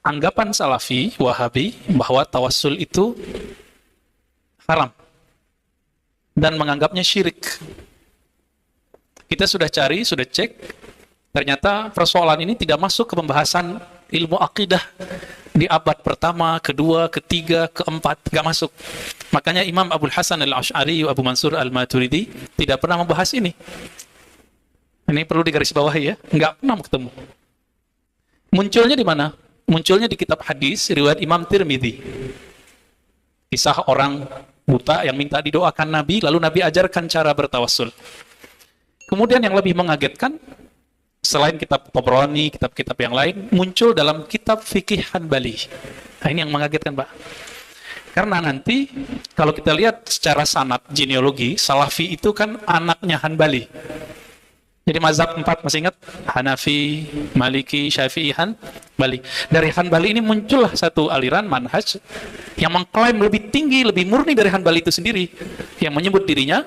anggapan Salafi, Wahabi, bahwa tawassul itu haram dan menganggapnya syirik. Kita sudah cari, sudah cek, ternyata persoalan ini tidak masuk ke pembahasan ilmu akidah di abad pertama, kedua, ketiga, keempat, nggak masuk. Makanya Imam Abul Hasan al-Ash'ari, Abu Mansur al-Maturidi tidak pernah membahas ini. Ini perlu digarisbawahi ya, nggak pernah ketemu. Munculnya di mana? Munculnya di kitab hadis riwayat Imam Tirmidzi. Kisah orang buta yang minta didoakan Nabi, lalu Nabi ajarkan cara bertawassul. Kemudian yang lebih mengagetkan, selain kitab Tabrani, kitab-kitab yang lain, muncul dalam kitab fikih Hanbali. Nah, ini yang mengagetkan, Pak. Karena nanti, kalau kita lihat secara sanad, genealogi, Salafi itu kan anaknya Hanbali. Jadi mazhab 4, masih ingat? Hanafi, Maliki, Syafi'i, Hanbali. Dari Hanbali ini muncullah satu aliran manhaj yang mengklaim lebih tinggi, lebih murni dari Hanbali itu sendiri, yang menyebut dirinya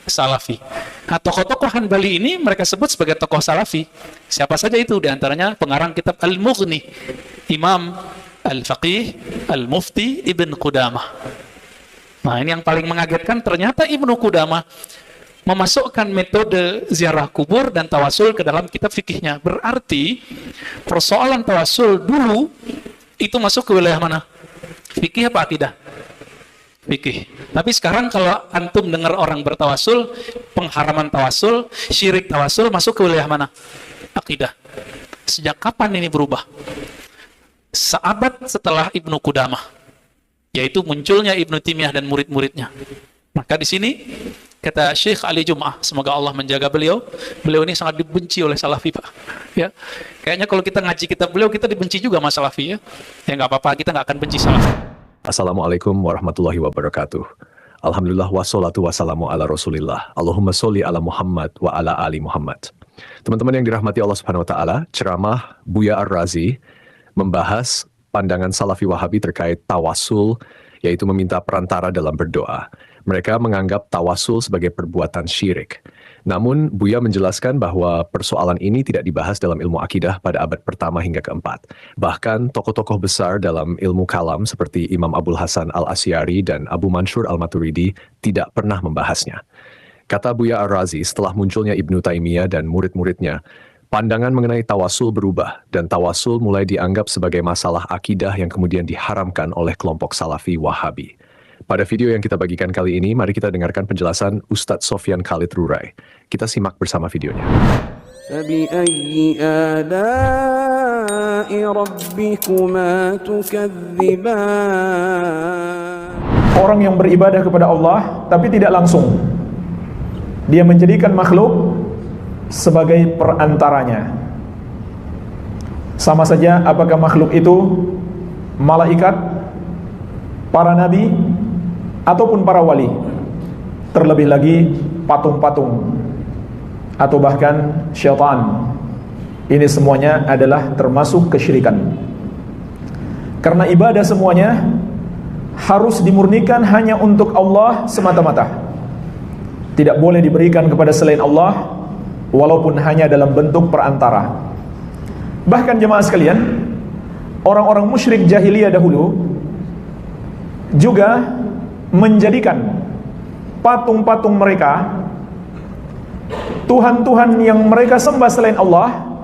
Salafi. Nah, tokoh-tokoh Hanbali ini mereka sebut sebagai tokoh Salafi. Siapa saja itu? Di antaranya pengarang kitab Al-Mughni, Imam Al-Faqih Al-Mufti Ibn Qudamah. Nah, ini yang paling mengagetkan, ternyata Ibnu Qudamah memasukkan metode ziarah kubur dan tawasul ke dalam kitab fikihnya. Berarti persoalan tawasul dulu itu masuk ke wilayah mana? Fikih apa akidah? Fikih. Tapi sekarang kalau antum dengar orang bertawasul, pengharaman tawasul, syirik tawasul, masuk ke wilayah mana? Akidah. Sejak kapan ini berubah? Seabad setelah Ibnu Qudamah, yaitu munculnya Ibnu Taimiyah dan murid-muridnya. Maka di sini kata Syekh Ali Jum'ah, semoga Allah menjaga beliau. Beliau ini sangat dibenci oleh Salafi, Pak. Ya, kayaknya kalau kita ngaji kitab beliau, kita dibenci juga sama Salafi, ya. Ya nggak apa-apa, kita nggak akan benci Salafi. Assalamualaikum warahmatullahi wabarakatuh. Alhamdulillah wassalatu wassalamu ala Rasulillah. Allahumma sholli ala Muhammad wa ala ali Muhammad. Teman-teman yang dirahmati Allah Subhanahu wa taala, ceramah Buya Ar-Razi membahas pandangan Salafi Wahabi terkait tawassul, yaitu meminta perantara dalam berdoa. Mereka menganggap tawasul sebagai perbuatan syirik. Namun, Buya menjelaskan bahwa persoalan ini tidak dibahas dalam ilmu akidah pada abad pertama hingga keempat. Bahkan, tokoh-tokoh besar dalam ilmu kalam seperti Imam Abul Hasan al-Asy'ari dan Abu Mansur al-Maturidi tidak pernah membahasnya. Kata Buya Ar-Razi, setelah munculnya Ibnu Taimiyah dan murid-muridnya, pandangan mengenai tawasul berubah, dan tawasul mulai dianggap sebagai masalah akidah yang kemudian diharamkan oleh kelompok Salafi Wahabi. Pada video yang kita bagikan kali ini, mari kita dengarkan penjelasan Ustadz Sofyan Khalid Rurai. Kita simak bersama videonya. فَبِأَيِّ آلَاءِ رَبِّكُمَا تُكَذِّبَانِ. Orang yang beribadah kepada Allah tapi tidak langsung, dia menjadikan makhluk sebagai perantaranya. Sama saja apakah makhluk itu malaikat, para nabi, ataupun para wali, terlebih lagi patung-patung atau bahkan syaitan. Ini semuanya adalah termasuk kesyirikan. Karena ibadah semuanya harus dimurnikan hanya untuk Allah semata-mata. Tidak boleh diberikan kepada selain Allah, walaupun hanya dalam bentuk perantara. Bahkan jemaah sekalian, orang-orang musyrik jahiliyah dahulu juga menjadikan patung-patung mereka, Tuhan-Tuhan yang mereka sembah selain Allah,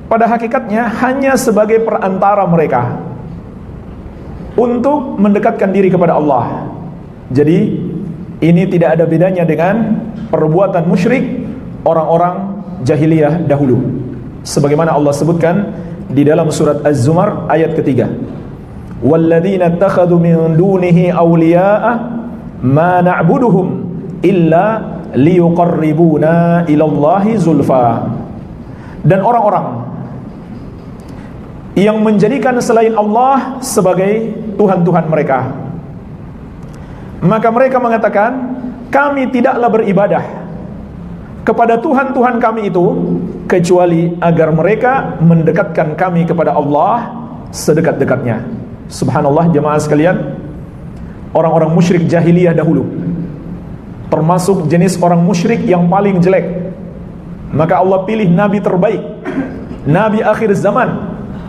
pada hakikatnya hanya sebagai perantara mereka untuk mendekatkan diri kepada Allah. Jadi ini tidak ada bedanya dengan perbuatan musyrik orang-orang jahiliyah dahulu, sebagaimana Allah sebutkan di dalam surat Az-Zumar ayat ketiga. وَالَّذِينَ اتَّخَذُوا مِن دُونِهِ أَوْلِيَاءَ مَا نَعْبُدُهُمْ إِلَّا لِيُقَرِّبُونَا إِلَى اللَّهِ زُلْفَى. Dan orang-orang yang menjadikan selain Allah sebagai Tuhan-Tuhan mereka, maka mereka mengatakan, kami tidaklah beribadah kepada Tuhan-Tuhan kami itu kecuali agar mereka mendekatkan kami kepada Allah sedekat-dekatnya. Subhanallah, jemaah sekalian, orang-orang musyrik jahiliyah dahulu termasuk jenis orang musyrik yang paling jelek. Maka Allah pilih nabi terbaik, nabi akhir zaman,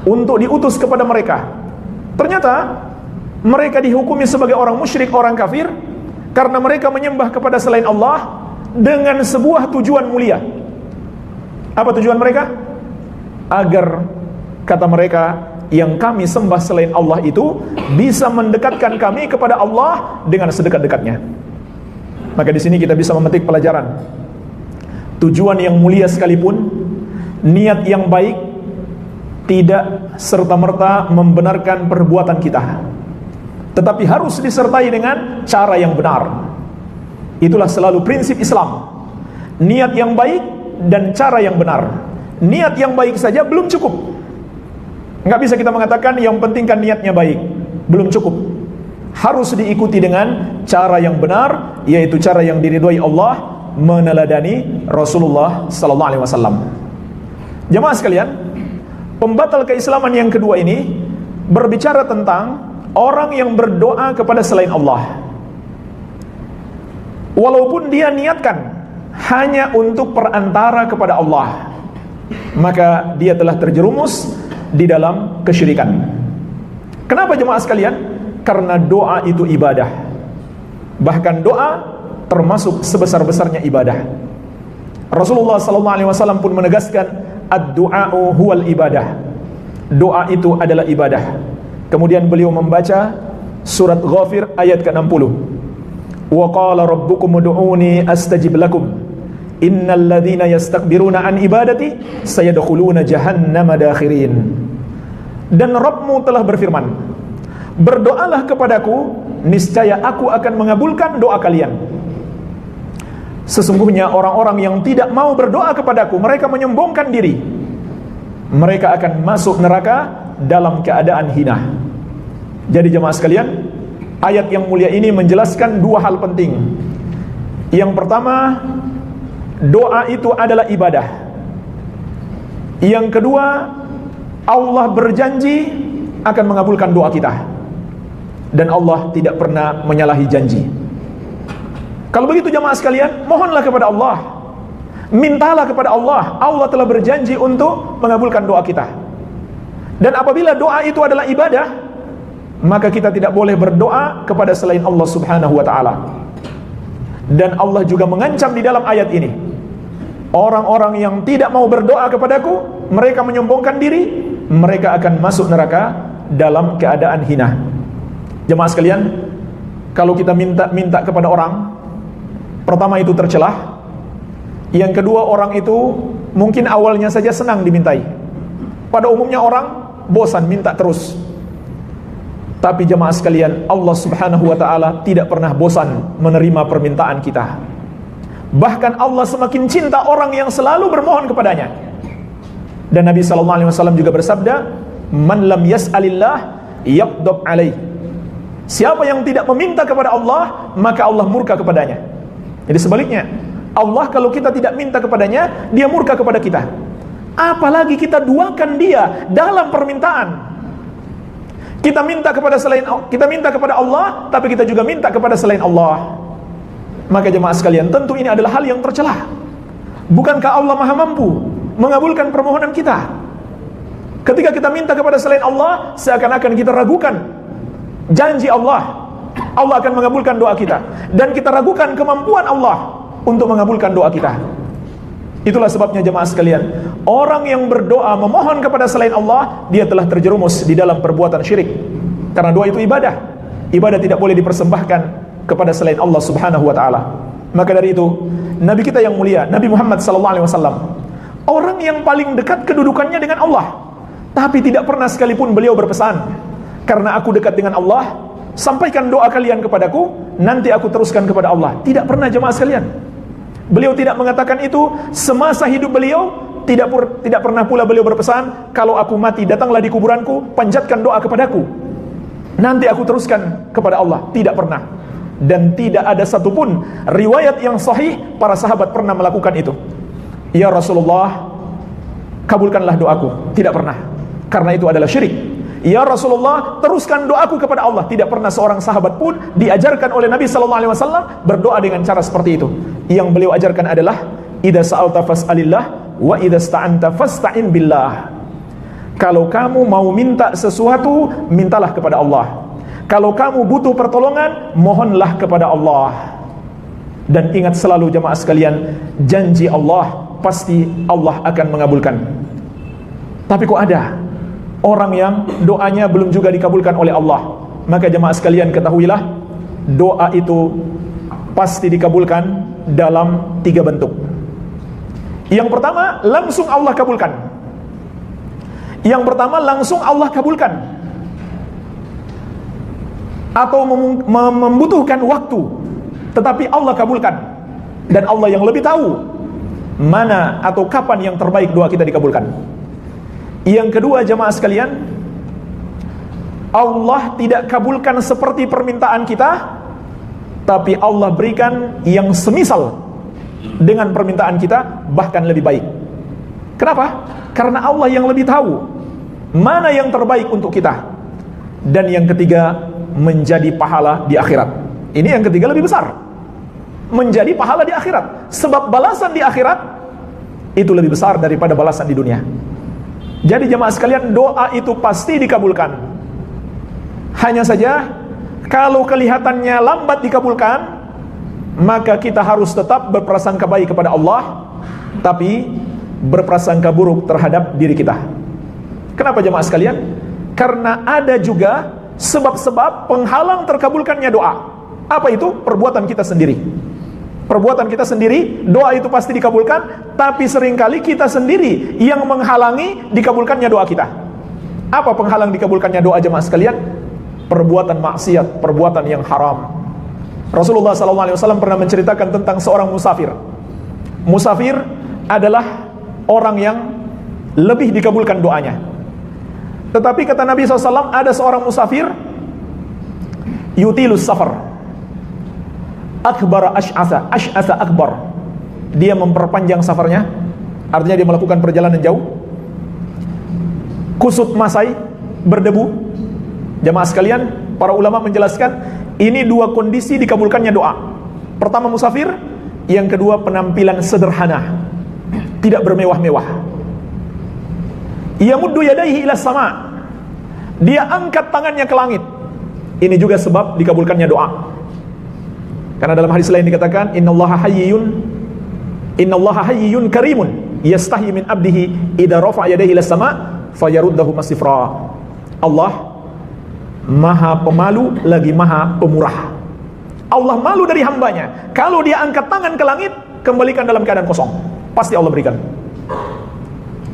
untuk diutus kepada mereka, Ternyata mereka dihukumi sebagai orang musyrik, orang kafir, karena mereka menyembah kepada selain Allah dengan sebuah tujuan mulia. Apa tujuan mereka? Agar, kata mereka, yang kami sembah selain Allah itu bisa mendekatkan kami kepada Allah dengan sedekat-dekatnya. Maka di sini kita bisa memetik pelajaran. Tujuan yang mulia sekalipun, niat yang baik tidak serta-merta membenarkan perbuatan kita, tetapi harus disertai dengan cara yang benar. Itulah selalu prinsip Islam. Niat yang baik dan cara yang benar. Niat yang baik saja belum cukup. Nggak bisa kita mengatakan yang penting kan niatnya baik. Belum cukup. Harus diikuti dengan cara yang benar, yaitu cara yang diridhoi Allah, meneladani Rasulullah sallallahu alaihi wasallam. Jemaah sekalian, pembatal keislaman yang kedua ini berbicara tentang orang yang berdoa kepada selain Allah. Walaupun dia niatkan hanya untuk perantara kepada Allah, maka dia telah terjerumus di dalam kesyirikan. Kenapa jemaah sekalian? Karena doa itu ibadah. Bahkan doa termasuk sebesar-besarnya ibadah. Rasulullah SAW pun menegaskan, ad-du'a'u huwal ibadah. Doa itu adalah ibadah. Kemudian beliau membaca surat Ghafir ayat ke-60. Wa qala rabbukum ud'uni astajib lakum. Innal ladzina yastakbiruna an ibadati sayadkhuluna jahannama dakhirin. Dan Rabbmu telah berfirman, berdoalah kepadaku, niscaya aku akan mengabulkan doa kalian. Sesungguhnya orang-orang yang tidak mau berdoa kepadaku, mereka menyombongkan diri, mereka akan masuk neraka dalam keadaan hina. Jadi jemaah sekalian, ayat yang mulia ini menjelaskan dua hal penting. Yang pertama, doa itu adalah ibadah. Yang kedua, Allah berjanji akan mengabulkan doa kita, dan Allah tidak pernah menyalahi janji. Kalau begitu jemaah sekalian, mohonlah kepada Allah, mintalah kepada Allah. Allah telah berjanji untuk mengabulkan doa kita. Dan apabila doa itu adalah ibadah, maka kita tidak boleh berdoa kepada selain Allah subhanahu wa ta'ala. Dan Allah juga mengancam di dalam ayat ini, orang-orang yang tidak mau berdoa kepadaku, mereka menyombongkan diri, mereka akan masuk neraka dalam keadaan hina. Jemaah sekalian, kalau kita minta kepada orang, pertama itu tercelah. Yang kedua, orang itu mungkin awalnya saja senang dimintai. Pada umumnya orang bosan minta terus. Tapi jemaah sekalian, Allah subhanahu wa ta'ala tidak pernah bosan menerima permintaan kita. Bahkan Allah semakin cinta orang yang selalu bermohon kepadanya. Dan Nabi SAW juga bersabda, man lam yas'alillah yaqdab alaih. Siapa yang tidak meminta kepada Allah, maka Allah murka kepadanya. Jadi sebaliknya, Allah kalau kita tidak minta kepadanya, dia murka kepada kita. Apalagi kita duakan dia dalam permintaan. Kita minta kepada Allah, tapi kita juga minta kepada selain Allah. Maka jemaah sekalian, tentu ini adalah hal yang tercela. Bukankah Allah Maha mampu mengabulkan permohonan kita? Ketika kita minta kepada selain Allah, seakan-akan kita ragukan janji Allah. Allah akan mengabulkan doa kita, dan kita ragukan kemampuan Allah untuk mengabulkan doa kita. Itulah sebabnya jemaah sekalian, orang yang berdoa memohon kepada selain Allah, dia telah terjerumus di dalam perbuatan syirik. Karena doa itu ibadah. Ibadah tidak boleh dipersembahkan kepada selain Allah subhanahu wa ta'ala. Maka dari itu, Nabi kita yang mulia, Nabi Muhammad SAW, orang yang paling dekat kedudukannya dengan Allah, tapi tidak pernah sekalipun beliau berpesan, karena aku dekat dengan Allah, sampaikan doa kalian kepadaku, nanti aku teruskan kepada Allah. Tidak pernah jemaah sekalian. Beliau tidak mengatakan itu semasa hidup beliau. Tidak pernah pula beliau berpesan, kalau aku mati datanglah di kuburanku, panjatkan doa kepadaku, nanti aku teruskan kepada Allah. Tidak pernah. Dan tidak ada satupun riwayat yang sahih para sahabat pernah melakukan itu. Ya Rasulullah, kabulkanlah doaku. Tidak pernah. Karena itu adalah syirik. Ya Rasulullah, teruskan doaku kepada Allah. Tidak pernah seorang sahabat pun diajarkan oleh Nabi SAW berdoa dengan cara seperti itu. Yang beliau ajarkan adalah, idza sa'alta fas'alillah wa idza sta'anta fasta'in billah. Kalau kamu mau minta sesuatu, mintalah kepada Allah. Kalau kamu butuh pertolongan, mohonlah kepada Allah. Dan ingat selalu jamaah sekalian, janji Allah pasti Allah akan mengabulkan. Tapi kok ada orang yang doanya belum juga dikabulkan oleh Allah? Maka jamaah sekalian ketahuilah, doa itu pasti dikabulkan dalam 3 bentuk. Yang pertama, langsung Allah kabulkan. Yang pertama, langsung Allah kabulkan. Atau membutuhkan waktu, tetapi Allah kabulkan. Dan Allah yang lebih tahu mana atau kapan yang terbaik doa kita dikabulkan. Yang kedua jamaah sekalian, Allah tidak kabulkan seperti permintaan kita, tapi Allah berikan yang semisal dengan permintaan kita, bahkan lebih baik. Kenapa? Karena Allah yang lebih tahu mana yang terbaik untuk kita. Dan yang ketiga, menjadi pahala di akhirat. Ini yang ketiga lebih besar, menjadi pahala di akhirat. Sebab balasan di akhirat itu lebih besar daripada balasan di dunia. Jadi jemaah sekalian, doa itu pasti dikabulkan. Hanya saja kalau kelihatannya lambat dikabulkan, maka kita harus tetap berprasangka baik kepada Allah, tapi berprasangka buruk terhadap diri kita. Kenapa jemaah sekalian? Karena ada juga sebab-sebab penghalang terkabulkannya doa. Apa itu? Perbuatan kita sendiri. Perbuatan kita sendiri, doa itu pasti dikabulkan, tapi seringkali kita sendiri yang menghalangi dikabulkannya doa kita. Apa penghalang dikabulkannya doa jemaah sekalian? Perbuatan maksiat, perbuatan yang haram. Rasulullah SAW pernah menceritakan tentang seorang musafir. Musafir adalah orang yang lebih dikabulkan doanya. Tetapi kata Nabi SAW, ada seorang musafir yutilus safar, akbar ash'asa akbar. Dia memperpanjang safarnya, artinya dia melakukan perjalanan jauh, kusut masai, berdebu. Jamaah sekalian, para ulama menjelaskan ini 2 kondisi dikabulkannya doa. Pertama musafir, yang kedua penampilan sederhana, tidak bermewah-mewah. Yamuddu yadayhi ila sama, dia angkat tangannya ke langit. Ini juga sebab dikabulkannya doa. Karena dalam hadis lain dikatakan, innallaha hayyun karimun yastahi min abdihi idza rafa'a yadayhi ila sama fayaruddahu masifra. Allah Maha pemalu lagi Maha pemurah. Allah malu dari hambanya. Kalau dia angkat tangan ke langit, kembalikan dalam keadaan kosong, pasti Allah berikan.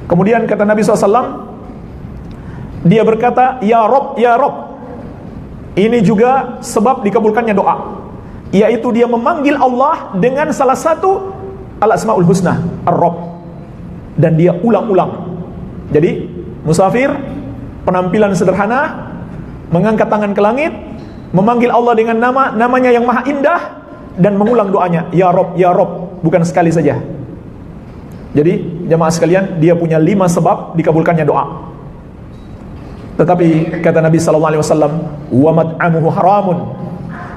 Kemudian kata Nabi SAW, dia berkata, Ya Rob, Ya Rob. Ini juga sebab dikabulkannya doa, yaitu dia memanggil Allah dengan salah satu al-asma'ul husna, Ar-Rob. Dan dia ulang-ulang. Jadi musafir, penampilan sederhana, mengangkat tangan ke langit, memanggil Allah dengan namanya yang maha indah, dan mengulang doanya, Ya Rob, Ya Rob, bukan sekali saja. Jadi jemaah sekalian, dia punya 5 sebab dikabulkannya doa. Tetapi kata Nabi SAW, wa mat'amuhu haramun,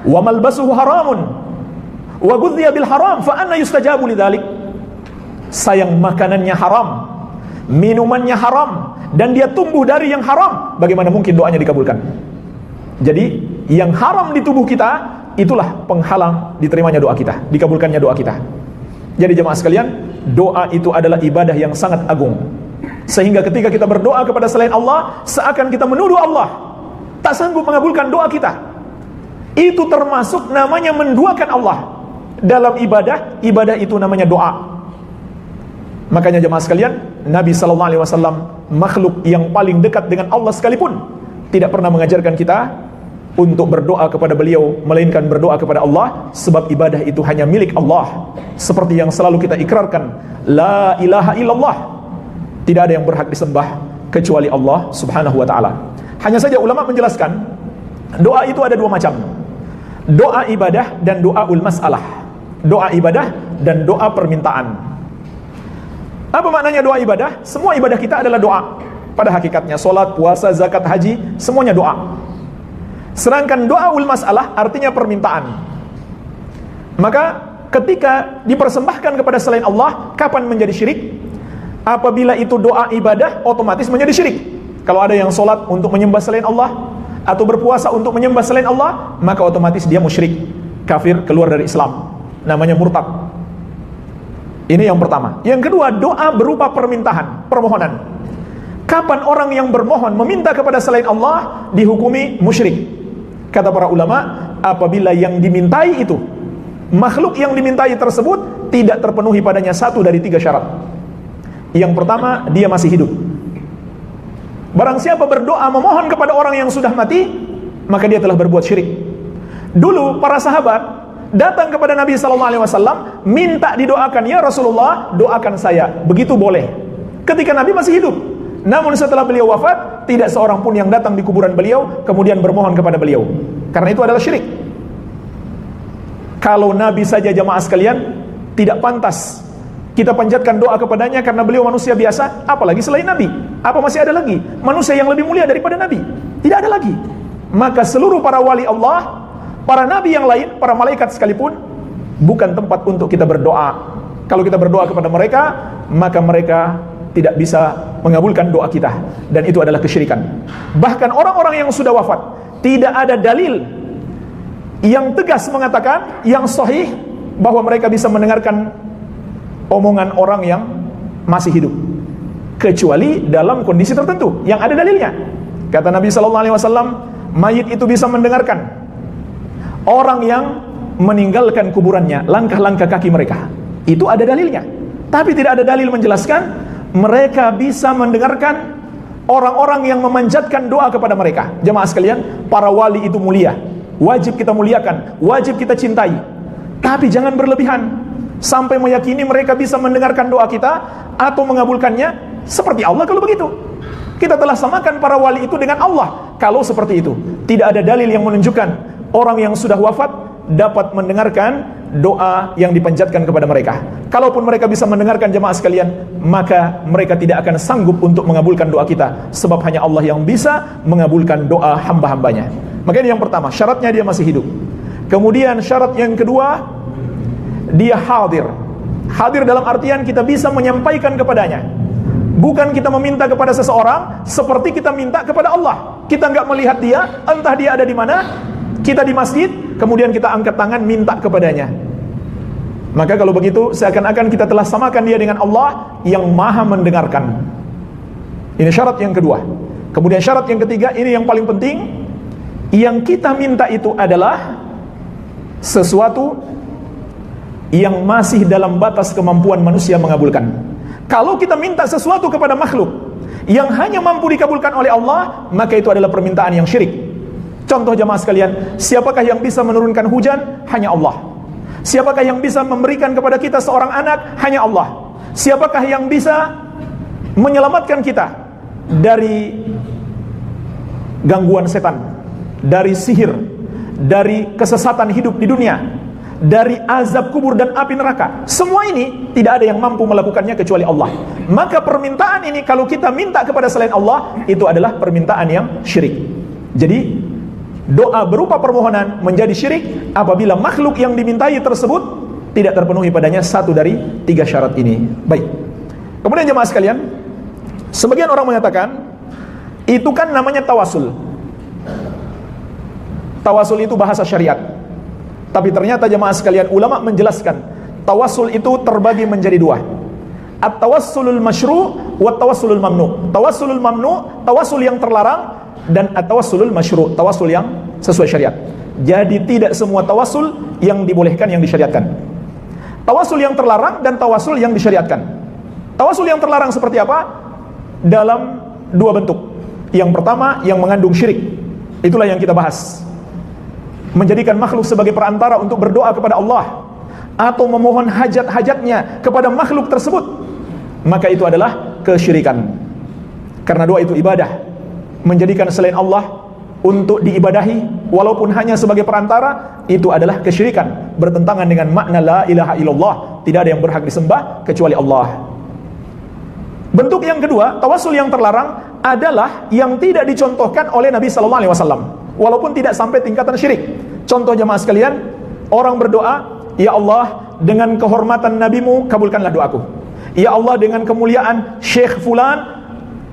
wa malbasuhu haramun, wa ghudhiya bil haram, fa anna yustajabu lidzalik. Sayang, makanannya haram, minumannya haram, dan dia tumbuh dari yang haram, bagaimana mungkin doanya dikabulkan? Jadi yang haram di tubuh kita, itulah penghalang diterimanya doa kita, dikabulkannya doa kita. Jadi jemaah sekalian, doa itu adalah ibadah yang sangat agung, sehingga ketika kita berdoa kepada selain Allah, seakan kita menuduh Allah tak sanggup mengabulkan doa kita. Itu termasuk namanya menduakan Allah dalam ibadah. Ibadah itu namanya doa. Makanya jemaah sekalian, Nabi SAW, makhluk yang paling dekat dengan Allah sekalipun, tidak pernah mengajarkan kita untuk berdoa kepada beliau, melainkan berdoa kepada Allah, sebab ibadah itu hanya milik Allah. Seperti yang selalu kita ikrarkan, La ilaha illallah, tidak ada yang berhak disembah kecuali Allah subhanahu wa ta'ala. Hanya saja ulama menjelaskan, doa itu ada 2 macam, doa ibadah dan doa ul masalah. Doa ibadah dan doa permintaan. Apa maknanya doa ibadah? Semua ibadah kita adalah doa. Pada hakikatnya, solat, puasa, zakat, haji, semuanya doa. Sedangkan doa ul masalah artinya permintaan. Maka ketika dipersembahkan kepada selain Allah, kapan menjadi syirik? Apabila itu doa ibadah, otomatis menjadi syirik. Kalau ada yang sholat untuk menyembah selain Allah, atau berpuasa untuk menyembah selain Allah, maka otomatis dia musyrik, kafir, keluar dari Islam, namanya murtad. Ini yang pertama. Yang kedua, doa berupa permintaan, permohonan. Kapan orang yang bermohon meminta kepada selain Allah dihukumi musyrik? Kata para ulama, apabila yang dimintai itu, makhluk yang dimintai tersebut tidak terpenuhi padanya satu dari 3 syarat. Yang pertama, dia masih hidup. Barang siapa berdoa memohon kepada orang yang sudah mati, maka dia telah berbuat syirik. Dulu para sahabat datang kepada Nabi SAW, minta didoakan, ya Rasulullah, doakan saya. Begitu boleh ketika Nabi masih hidup. Namun setelah beliau wafat, tidak seorang pun yang datang di kuburan beliau kemudian bermohon kepada beliau, karena itu adalah syirik. Kalau Nabi saja, jamaah sekalian, tidak pantas kita panjatkan doa kepadanya karena beliau manusia biasa, apalagi selain Nabi. Apa masih ada lagi manusia yang lebih mulia daripada Nabi? Tidak ada lagi. Maka seluruh para wali Allah, para nabi yang lain, para malaikat sekalipun, bukan tempat untuk kita berdoa. Kalau kita berdoa kepada mereka, maka mereka tidak bisa mengabulkan doa kita, dan itu adalah kesyirikan. Bahkan orang-orang yang sudah wafat, tidak ada dalil yang tegas mengatakan, yang sahih, bahwa mereka bisa mendengarkan omongan orang yang masih hidup, kecuali dalam kondisi tertentu yang ada dalilnya. Kata Nabi SAW, mayit itu bisa mendengarkan orang yang meninggalkan kuburannya, langkah-langkah kaki mereka. Itu ada dalilnya. Tapi tidak ada dalil menjelaskan mereka bisa mendengarkan orang-orang yang memanjatkan doa kepada mereka. Jemaah sekalian, para wali itu mulia, wajib kita muliakan, wajib kita cintai. Tapi jangan berlebihan sampai meyakini mereka bisa mendengarkan doa kita atau mengabulkannya seperti Allah. Kalau begitu, kita telah samakan para wali itu dengan Allah. Kalau seperti itu, tidak ada dalil yang menunjukkan orang yang sudah wafat dapat mendengarkan doa yang dipanjatkan kepada mereka. Kalaupun mereka bisa mendengarkan, jemaah sekalian, maka mereka tidak akan sanggup untuk mengabulkan doa kita, sebab hanya Allah yang bisa mengabulkan doa hamba-hambanya. Makanya yang pertama, syaratnya dia masih hidup. Kemudian syarat yang kedua, dia hadir. Hadir dalam artian kita bisa menyampaikan kepadanya. Bukan kita meminta kepada seseorang seperti kita minta kepada Allah. Kita nggak melihat dia, entah dia ada di mana. Kita di masjid, kemudian kita angkat tangan minta kepadanya. Maka kalau begitu, seakan-akan kita telah samakan dia dengan Allah yang maha mendengarkan. Ini syarat yang kedua. Kemudian syarat yang ketiga, ini yang paling penting. Yang kita minta itu adalah sesuatu yang masih dalam batas kemampuan manusia mengabulkan. Kalau kita minta sesuatu kepada makhluk yang hanya mampu dikabulkan oleh Allah, maka itu adalah permintaan yang syirik. Contoh jamaah sekalian, siapakah yang bisa menurunkan hujan? Hanya Allah. Siapakah yang bisa memberikan kepada kita seorang anak? Hanya Allah. Siapakah yang bisa menyelamatkan kita dari gangguan setan, dari sihir, dari kesesatan hidup di dunia, dari azab kubur dan api neraka? Semua ini tidak ada yang mampu melakukannya kecuali Allah. Maka permintaan ini kalau kita minta kepada selain Allah, itu adalah permintaan yang syirik. Jadi doa berupa permohonan menjadi syirik apabila makhluk yang dimintai tersebut tidak terpenuhi padanya satu dari 3 syarat ini. Baik. Kemudian jemaah sekalian, sebagian orang mengatakan itu kan namanya tawasul. Tawasul itu bahasa syariat. Tapi ternyata jemaah sekalian, ulama menjelaskan tawasul itu terbagi menjadi 2. At-tawassulul masyru' wa tawassulul mamnu. Tawassulul mamnu, tawasul yang terlarang, dan at-tawassulul masyru', tawasul yang sesuai syariat. Jadi tidak semua tawasul yang dibolehkan yang disyariatkan. Tawasul yang terlarang dan tawasul yang disyariatkan. Tawasul yang terlarang seperti apa? Dalam 2 bentuk. Yang pertama yang mengandung syirik. Itulah yang kita bahas. Menjadikan makhluk sebagai perantara untuk berdoa kepada Allah atau memohon hajat-hajatnya kepada makhluk tersebut, maka itu adalah kesyirikan. Karena doa itu ibadah. Menjadikan selain Allah untuk diibadahi walaupun hanya sebagai perantara, itu adalah kesyirikan, bertentangan dengan makna la ilaha illallah. Tidak ada yang berhak disembah kecuali Allah. Bentuk yang kedua, tawasul yang terlarang adalah yang tidak dicontohkan oleh Nabi SAW, walaupun tidak sampai tingkatan syirik. Contoh jemaah sekalian, orang berdoa, ya Allah, dengan kehormatan nabimu kabulkanlah doaku. Ya Allah, dengan kemuliaan Syekh Fulan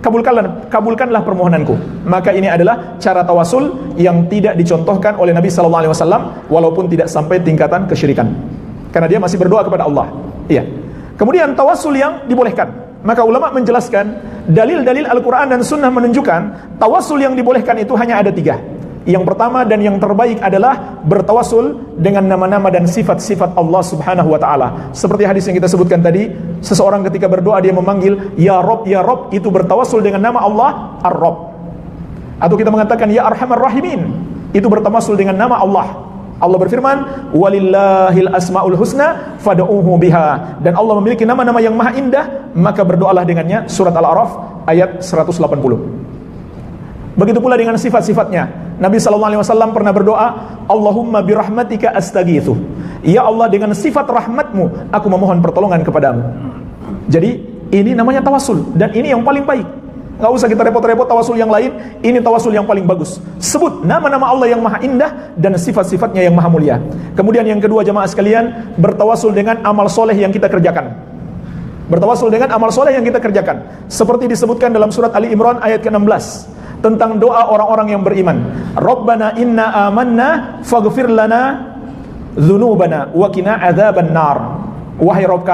kabulkanlah permohonanku. Maka ini adalah cara tawasul yang tidak dicontohkan oleh Nabi sallallahu alaihi wasallam, walaupun tidak sampai tingkatan kesyirikan. Karena dia masih berdoa kepada Allah. Iya. Kemudian tawasul yang dibolehkan. Maka ulama menjelaskan dalil-dalil Al-Quran dan Sunnah menunjukkan tawasul yang dibolehkan itu hanya ada 3. Yang pertama dan yang terbaik adalah bertawasul dengan nama-nama dan sifat-sifat Allah Subhanahu wa taala. Seperti hadis yang kita sebutkan tadi, seseorang ketika berdoa dia memanggil ya Rabb, itu bertawasul dengan nama Allah Ar-Rabb. Atau kita mengatakan ya Arhamar Rahimin, itu bertawasul dengan nama Allah. Allah berfirman, walillahil asmaul husna fad'uuhu biha. Dan Allah memiliki nama-nama yang maha indah, maka berdoalah dengannya. Surat Al-A'raf ayat 180. Begitu pula dengan sifat-sifatnya. Nabi SAW pernah berdoa, Allahumma birahmatika astaghitsu. Ya Allah, dengan sifat rahmatmu aku memohon pertolongan kepadamu. Jadi ini namanya tawasul, dan ini yang paling baik. Nggak usah kita repot-repot tawasul yang lain. Ini tawasul yang paling bagus. Sebut nama-nama Allah yang maha indah dan sifat-sifatnya yang maha mulia. Kemudian yang kedua, jamaah sekalian, bertawasul dengan amal soleh yang kita kerjakan. Bertawasul dengan amal soleh yang kita kerjakan. Seperti disebutkan dalam surat Ali Imran ayat ke-16 tentang doa orang-orang yang beriman. Rabbana inna amanna faghfir lana dzunubana wa qina adzaban nar. Wahai Rabb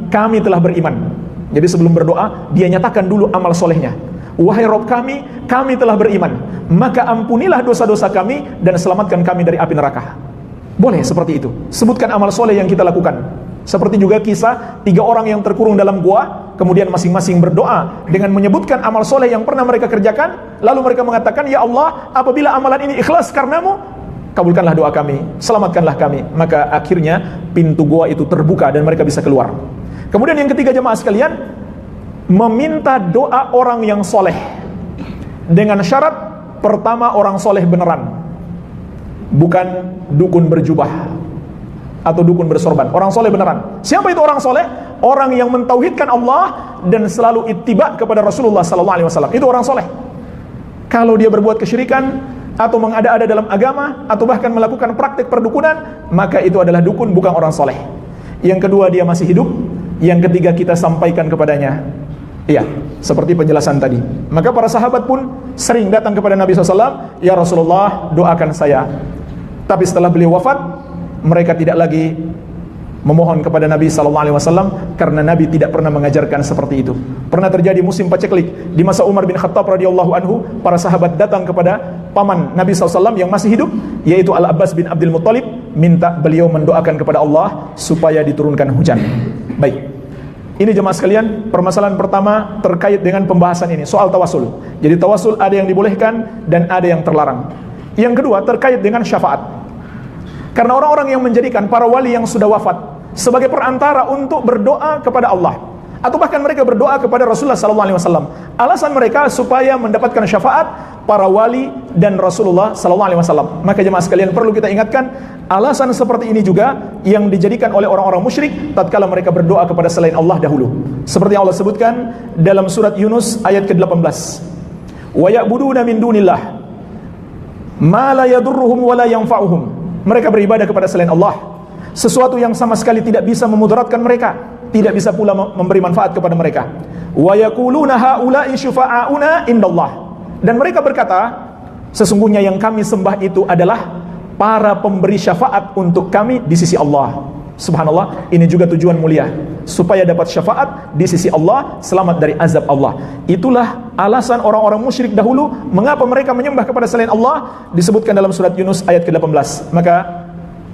kami telah beriman. Jadi sebelum berdoa dia nyatakan dulu amal solehnya. Wahai Rabb kami telah beriman, maka ampunilah dosa-dosa kami dan selamatkan kami dari api neraka. Boleh seperti itu. Sebutkan amal soleh yang kita lakukan. Seperti juga kisah 3 orang yang terkurung dalam gua, kemudian masing-masing berdoa dengan menyebutkan amal soleh yang pernah mereka kerjakan. Lalu mereka mengatakan, ya Allah, apabila amalan ini ikhlas karenamu, kabulkanlah doa kami, selamatkanlah kami. Maka akhirnya pintu gua itu terbuka dan mereka bisa keluar. Kemudian yang ketiga, jemaah sekalian, meminta doa orang yang soleh dengan syarat pertama orang soleh beneran, bukan dukun berjubah atau dukun bersorban. Orang soleh beneran. Siapa itu orang soleh? Orang yang mentauhidkan Allah dan selalu ittiba kepada Rasulullah SAW. Itu orang soleh. Kalau dia berbuat kesyirikan atau mengada-ada dalam agama atau bahkan melakukan praktik perdukunan, maka itu adalah dukun, bukan orang soleh. Yang kedua, dia masih hidup. Yang ketiga, kita sampaikan kepadanya. Iya, seperti penjelasan tadi. Maka para sahabat pun sering datang kepada Nabi SAW, ya Rasulullah, doakan saya. Tapi setelah beliau wafat, mereka tidak lagi memohon kepada Nabi SAW karena Nabi tidak pernah mengajarkan seperti itu. Pernah terjadi musim paceklik di masa Umar bin Khattab radhiyallahu anhu. Para sahabat datang kepada paman Nabi SAW yang masih hidup, yaitu Al-Abbas bin Abdul Muttalib, minta beliau mendoakan kepada Allah supaya diturunkan hujan. Baik, ini jemaah sekalian, permasalahan pertama terkait dengan pembahasan ini, soal tawasul. Jadi tawasul ada yang dibolehkan dan ada yang terlarang. Yang kedua terkait dengan syafaat. Karena orang-orang yang menjadikan para wali yang sudah wafat sebagai perantara untuk berdoa kepada Allah, atau bahkan mereka berdoa kepada Rasulullah SAW. Alasan mereka supaya mendapatkan syafaat para wali dan Rasulullah SAW. Maka jemaah sekalian, perlu kita ingatkan, alasan seperti ini juga yang dijadikan oleh orang-orang musyrik tatkala mereka berdoa kepada selain Allah dahulu. Seperti yang Allah sebutkan dalam surat Yunus ayat ke-18. Wa ya'buduna min dunillah ma la yadurruhum wa la yanfa'uhum. Mereka beribadah kepada selain Allah sesuatu yang sama sekali tidak bisa memudaratkan mereka, tidak bisa pula memberi manfaat kepada mereka. Wa yaquluna haula'i syufa'auna indallah. Dan mereka berkata, sesungguhnya yang kami sembah itu adalah para pemberi syafaat untuk kami di sisi Allah. Subhanallah, ini juga tujuan mulia, supaya dapat syafaat di sisi Allah, selamat dari azab Allah. Itulah alasan orang-orang musyrik dahulu mengapa mereka menyembah kepada selain Allah, disebutkan dalam surat Yunus ayat ke-18. Maka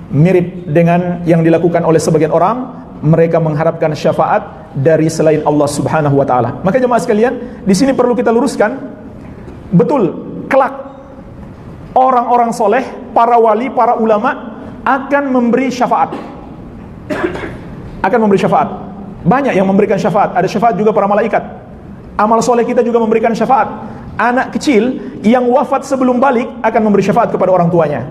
mirip dengan yang dilakukan oleh sebagian orang, mereka mengharapkan syafaat dari selain Allah Subhanahu wa taala. Maka jemaah sekalian, di sini perlu kita luruskan, betul, kelak orang-orang soleh, para wali, para ulama akan memberi syafaat. Akan memberi syafaat. Banyak yang memberikan syafaat. Ada syafaat juga para malaikat. Amal soleh kita juga memberikan syafaat. Anak kecil yang wafat sebelum balik akan memberi syafaat kepada orang tuanya.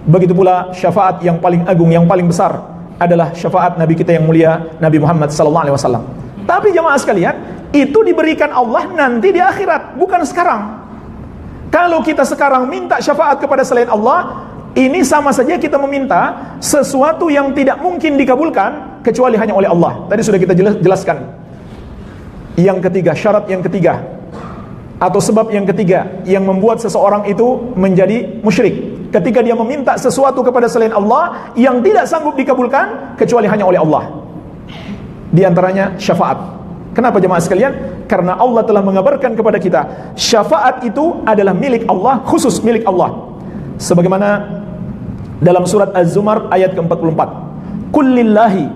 Begitu pula syafaat yang paling agung, yang paling besar adalah syafaat Nabi kita yang mulia, Nabi Muhammad SAW. Tapi jemaah sekalian, itu diberikan Allah nanti di akhirat, bukan sekarang. Kalau kita sekarang minta syafaat kepada selain Allah, ini sama saja kita meminta sesuatu yang tidak mungkin dikabulkan kecuali hanya oleh Allah. Tadi sudah kita jelaskan. Yang ketiga, syarat yang ketiga, Atau sebab yang ketiga yang membuat seseorang itu menjadi musyrik, ketika dia meminta sesuatu kepada selain Allah yang tidak sanggup dikabulkan kecuali hanya oleh Allah. Di antaranya syafaat. Kenapa jemaah sekalian? Karena Allah telah mengabarkan kepada kita syafaat itu adalah milik Allah, khusus milik Allah. Sebagaimana dalam surat Az-Zumar ayat ke-44, kullillahi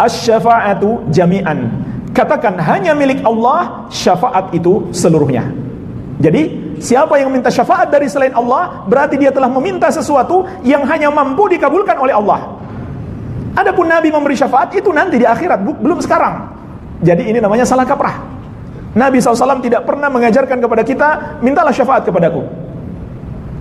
asy-syafa'atu jami'an, katakan hanya milik Allah syafaat itu seluruhnya. Jadi siapa yang minta syafaat dari selain Allah, berarti dia telah meminta sesuatu yang hanya mampu dikabulkan oleh Allah. Adapun Nabi memberi syafaat itu nanti di akhirat, belum sekarang. Jadi ini namanya salah kaprah. Nabi SAW tidak pernah mengajarkan kepada kita, mintalah syafaat kepadaku,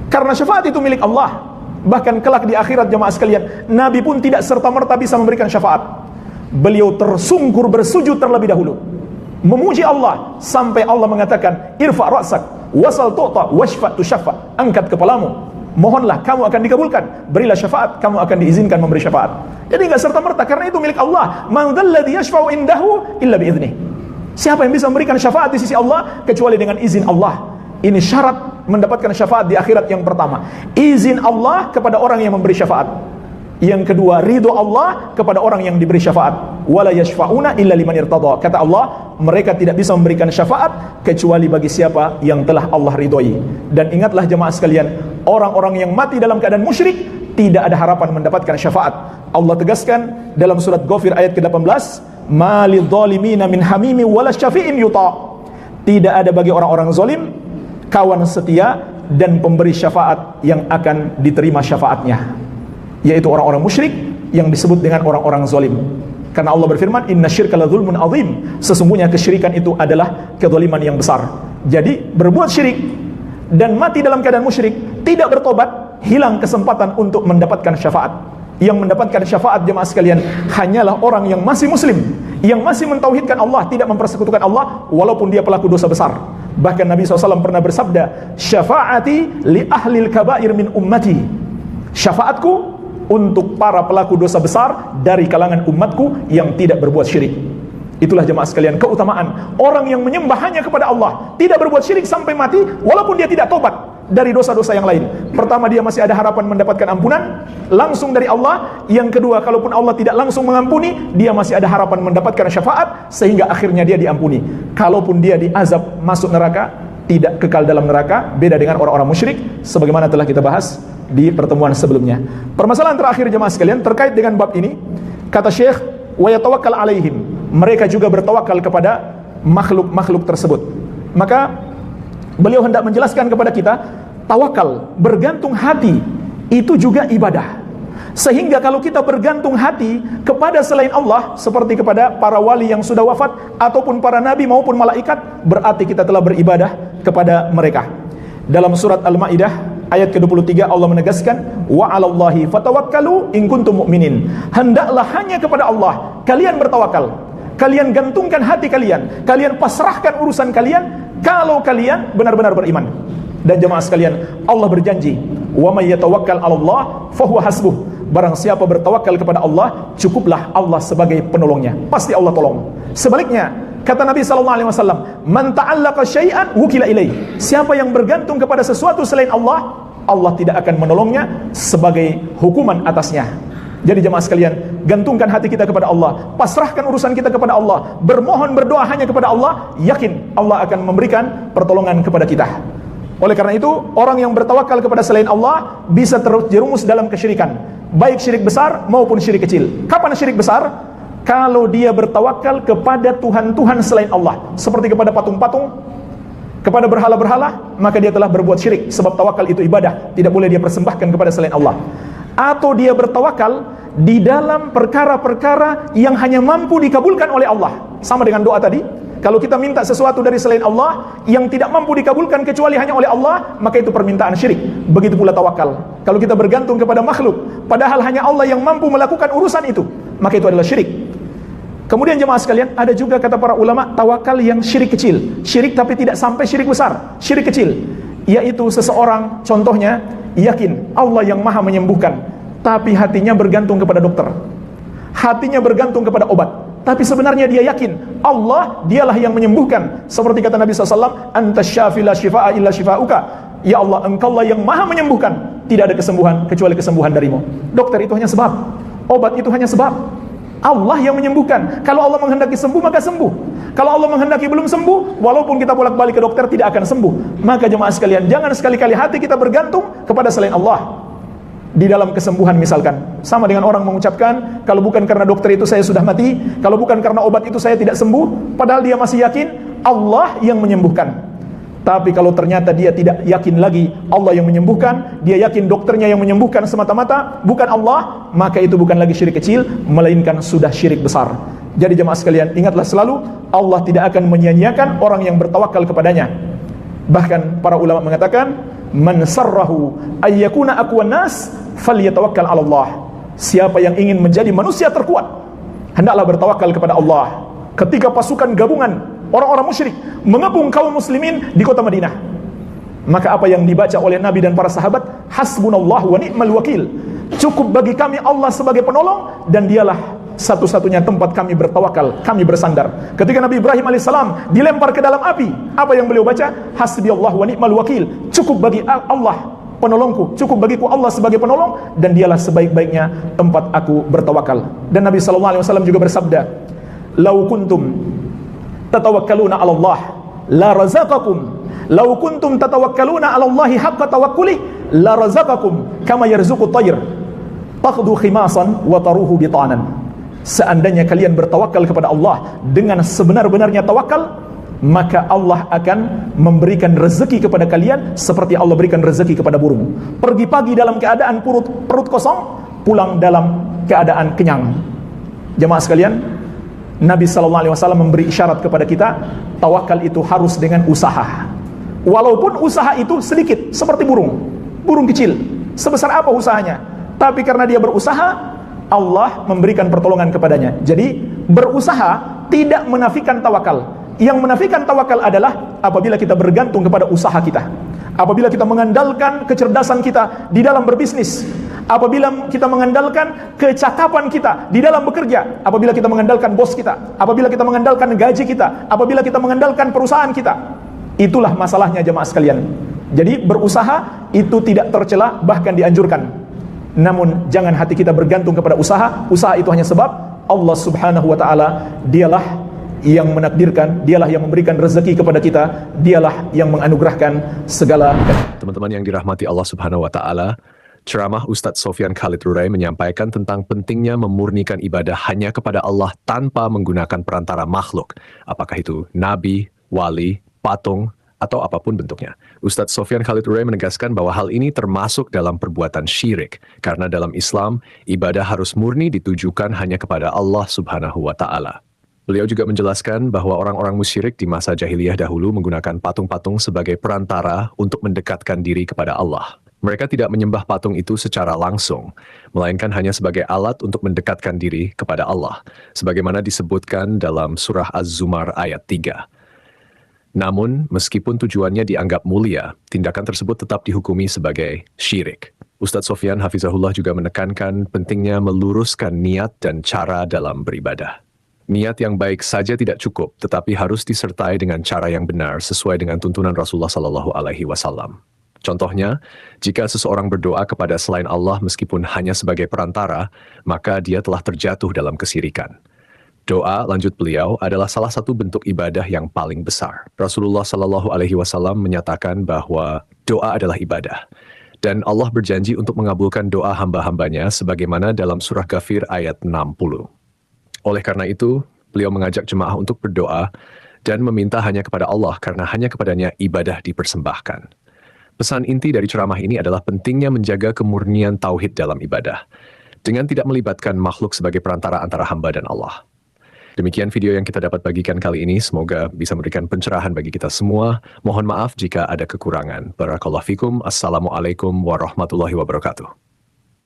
karena syafaat itu milik Allah. Bahkan kelak di akhirat jemaah sekalian, Nabi pun tidak serta-merta bisa memberikan syafaat. Beliau tersungkur bersujud terlebih dahulu, memuji Allah sampai Allah mengatakan, irfa' ra'sak wasal tu'ta washfa' tushaffa, angkat kepalamu, mohonlah kamu akan dikabulkan, berilah syafaat kamu akan diizinkan memberi syafaat. Jadi enggak serta-merta, karena itu milik Allah. Man dzalladzi yashfa'u indahu illa bi'idznih. Siapa yang bisa memberikan syafaat di sisi Allah kecuali dengan izin Allah. Ini syarat mendapatkan syafaat di akhirat yang pertama, izin Allah kepada orang yang memberi syafaat. Yang kedua, ridho Allah kepada orang yang diberi syafaat. Wala yashfa'una illa liman irtada. Kata Allah, mereka tidak bisa memberikan syafaat kecuali bagi siapa yang telah Allah ridhoi. Dan ingatlah jemaah sekalian, orang-orang yang mati dalam keadaan musyrik tidak ada harapan mendapatkan syafaat. Allah tegaskan dalam surat Ghafir ayat ke-18, malidh dhalimina min hamimi wala syafi'in yuta. Tidak ada bagi orang-orang zalim kawan setia dan pemberi syafaat yang akan diterima syafaatnya, yaitu orang-orang musyrik yang disebut dengan orang-orang zalim. Karena Allah berfirman, inna syirka la dzulmun azim, sesungguhnya kesyirikan itu adalah kezaliman yang besar. Jadi berbuat syirik dan mati dalam keadaan musyrik, tidak bertobat, hilang kesempatan untuk mendapatkan syafaat. Yang mendapatkan syafaat jemaah sekalian hanyalah orang yang masih muslim, yang masih mentauhidkan Allah, tidak mempersekutukan Allah walaupun dia pelaku dosa besar. Bahkan Nabi SAW pernah bersabda, syafaati li ahlil kabair min ummati, syafaatku untuk para pelaku dosa besar dari kalangan umatku yang tidak berbuat syirik. Itulah jemaah sekalian keutamaan orang yang menyembah hanya kepada Allah, tidak berbuat syirik sampai mati walaupun dia tidak tobat dari dosa-dosa yang lain. Pertama, dia masih ada harapan mendapatkan ampunan langsung dari Allah. Yang kedua, kalaupun Allah tidak langsung mengampuni, dia masih ada harapan mendapatkan syafaat sehingga akhirnya dia diampuni. Kalaupun dia diazab masuk neraka, tidak kekal dalam neraka. Beda dengan orang-orang musyrik sebagaimana telah kita bahas di pertemuan sebelumnya. Permasalahan terakhir jemaah sekalian terkait dengan bab ini, kata Syekh, wa yatawakkal alaihim, mereka juga bertawakal kepada makhluk-makhluk tersebut. Maka beliau hendak menjelaskan kepada kita, tawakal, bergantung hati, itu juga ibadah. Sehingga kalau kita bergantung hati kepada selain Allah, seperti kepada para wali yang sudah wafat, ataupun para nabi maupun malaikat, berarti kita telah beribadah kepada mereka. Dalam surat Al-Ma'idah ayat ke-23 Allah menegaskan, wa 'alallahi fatawakkalu in kuntum mu'minin. Hendaklah hanya kepada Allah kalian bertawakal. Kalian gantungkan hati kalian, kalian pasrahkan urusan kalian kalau kalian benar-benar beriman. Dan jemaah sekalian, Allah berjanji, wa may yatawakkal 'alallah fahuwa hasbuh. Barang siapa bertawakal kepada Allah, cukuplah Allah sebagai penolongnya. Pasti Allah tolong. Sebaliknya, kata Nabi SAW, man ta'allaqa syai'an wukila ilaih. Siapa yang bergantung kepada sesuatu selain Allah, Allah tidak akan menolongnya sebagai hukuman atasnya. Jadi jemaah sekalian, gantungkan hati kita kepada Allah, pasrahkan urusan kita kepada Allah, bermohon berdoa hanya kepada Allah, yakin Allah akan memberikan pertolongan kepada kita. Oleh karena itu, orang yang bertawakal kepada selain Allah bisa terjerumus dalam kesyirikan, baik syirik besar maupun syirik kecil. Kapan syirik besar? Kalau dia bertawakal kepada Tuhan-Tuhan selain Allah, seperti kepada patung-patung, kepada berhala-berhala, maka dia telah berbuat syirik. Sebab tawakal itu ibadah, tidak boleh dia persembahkan kepada selain Allah. Atau dia bertawakal di dalam perkara-perkara yang hanya mampu dikabulkan oleh Allah. Sama dengan doa tadi, kalau kita minta sesuatu dari selain Allah yang tidak mampu dikabulkan kecuali hanya oleh Allah, maka itu permintaan syirik. Begitu pula tawakal. Kalau kita bergantung kepada makhluk, padahal hanya Allah yang mampu melakukan urusan itu, maka itu adalah syirik. Kemudian jemaah sekalian, ada juga kata para ulama, tawakal yang syirik kecil. Syirik tapi tidak sampai syirik besar, syirik kecil. Yaitu seseorang, contohnya, yakin Allah yang maha menyembuhkan, tapi hatinya bergantung kepada dokter, hatinya bergantung kepada obat. Tapi sebenarnya dia yakin Allah dialah yang menyembuhkan. Seperti kata Nabi SAW, Anta syafi la syifa'a illa syifa'uka. Ya Allah, engkaulah yang maha menyembuhkan, tidak ada kesembuhan kecuali kesembuhan darimu. Dokter itu hanya sebab, obat itu hanya sebab. Allah yang menyembuhkan. Kalau Allah menghendaki sembuh, maka sembuh. Kalau Allah menghendaki belum sembuh, walaupun kita bolak-balik ke dokter, tidak akan sembuh. Maka jemaah sekalian, jangan sekali-kali hati kita bergantung kepada selain Allah di dalam kesembuhan. Misalkan sama dengan orang mengucapkan, kalau bukan karena dokter itu saya sudah mati, kalau bukan karena obat itu saya tidak sembuh, padahal dia masih yakin Allah yang menyembuhkan. Tapi kalau ternyata dia tidak yakin lagi Allah yang menyembuhkan, dia yakin dokternya yang menyembuhkan semata-mata, bukan Allah, maka itu bukan lagi syirik kecil, melainkan sudah syirik besar. Jadi jemaah sekalian, ingatlah selalu, Allah tidak akan menyia-nyiakan orang yang bertawakal kepadanya. Bahkan para ulama mengatakan, man sarrahu ayyakuna aqwan nas falyatawakkal 'ala Allah. Siapa yang ingin menjadi manusia terkuat, hendaklah bertawakal kepada Allah. Ketika pasukan gabungan orang-orang musyrik mengepung kaum muslimin di kota Madinah, maka apa yang dibaca oleh Nabi dan para sahabat, hasbunallah wa ni'mal wakil, cukup bagi kami Allah sebagai penolong, dan dialah satu-satunya tempat kami bertawakal, kami bersandar. Ketika Nabi Ibrahim alaihissalam dilempar ke dalam api, apa yang beliau baca? Hasbiyallah wa ni'mal wakil, cukup bagi Allah penolongku, cukup bagiku Allah sebagai penolong, dan dialah sebaik-baiknya tempat aku bertawakal. Dan Nabi SAW juga bersabda, lau kuntum tatawakkaluna 'ala Allah la razaqakum, law kuntum tatawakkaluna 'ala Allahi haqqa tawakkuli la razaqakum kama yarzuqu tayr takhdu khimasan wa taruhu bitanan. Seandainya kalian bertawakal kepada Allah dengan sebenar-benarnya tawakal, maka Allah akan memberikan rezeki kepada kalian seperti Allah berikan rezeki kepada burung. Pergi pagi dalam keadaan perut kosong, pulang dalam keadaan kenyang. Jemaah sekalian, Nabi SAW memberi isyarat kepada kita, tawakal itu harus dengan usaha. Walaupun usaha itu sedikit, seperti burung kecil, sebesar apa usahanya, tapi karena dia berusaha, Allah memberikan pertolongan kepadanya. Jadi berusaha tidak menafikan tawakal. Yang menafikan tawakal adalah apabila kita bergantung kepada usaha kita, apabila kita mengandalkan kecerdasan kita di dalam berbisnis, apabila kita mengandalkan kecakapan kita di dalam bekerja, apabila kita mengandalkan bos kita, apabila kita mengandalkan gaji kita, apabila kita mengandalkan perusahaan kita. Itulah masalahnya jemaah sekalian. Jadi berusaha itu tidak tercela, bahkan dianjurkan. Namun jangan hati kita bergantung kepada usaha. Usaha itu hanya sebab. Allah Subhanahu wa taala dialah yang menakdirkan, dialah yang memberikan rezeki kepada kita, dialah yang menganugerahkan segala. Teman-teman yang dirahmati Allah Subhanahu wa taala, ceramah Ustadz Sofyan Khalid Rurai menyampaikan tentang pentingnya memurnikan ibadah hanya kepada Allah tanpa menggunakan perantara makhluk, apakah itu nabi, wali, patung, atau apapun bentuknya. Ustadz Sofyan Khalid Rurai menegaskan bahwa hal ini termasuk dalam perbuatan syirik, karena dalam Islam, ibadah harus murni ditujukan hanya kepada Allah Subhanahu wa taala. Beliau juga menjelaskan bahwa orang-orang musyrik di masa jahiliyah dahulu menggunakan patung-patung sebagai perantara untuk mendekatkan diri kepada Allah. Mereka tidak menyembah patung itu secara langsung, melainkan hanya sebagai alat untuk mendekatkan diri kepada Allah, sebagaimana disebutkan dalam surah Az-Zumar ayat 3. Namun, meskipun tujuannya dianggap mulia, tindakan tersebut tetap dihukumi sebagai syirik. Ustadz Sofyan Hafizahullah juga menekankan pentingnya meluruskan niat dan cara dalam beribadah. Niat yang baik saja tidak cukup, tetapi harus disertai dengan cara yang benar sesuai dengan tuntunan Rasulullah SAW. Contohnya, jika seseorang berdoa kepada selain Allah meskipun hanya sebagai perantara, maka dia telah terjatuh dalam kesirikan. Doa, lanjut beliau, adalah salah satu bentuk ibadah yang paling besar. Rasulullah SAW menyatakan bahwa doa adalah ibadah. Dan Allah berjanji untuk mengabulkan doa hamba-hambanya sebagaimana dalam surah Ghafir ayat 60. Oleh karena itu, beliau mengajak jemaah untuk berdoa dan meminta hanya kepada Allah karena hanya kepadanya ibadah dipersembahkan. Pesan inti dari ceramah ini adalah pentingnya menjaga kemurnian tauhid dalam ibadah, dengan tidak melibatkan makhluk sebagai perantara antara hamba dan Allah. Demikian video yang kita dapat bagikan kali ini, semoga bisa memberikan pencerahan bagi kita semua. Mohon maaf jika ada kekurangan. Barakallahu fikum. Assalamualaikum warahmatullahi wabarakatuh.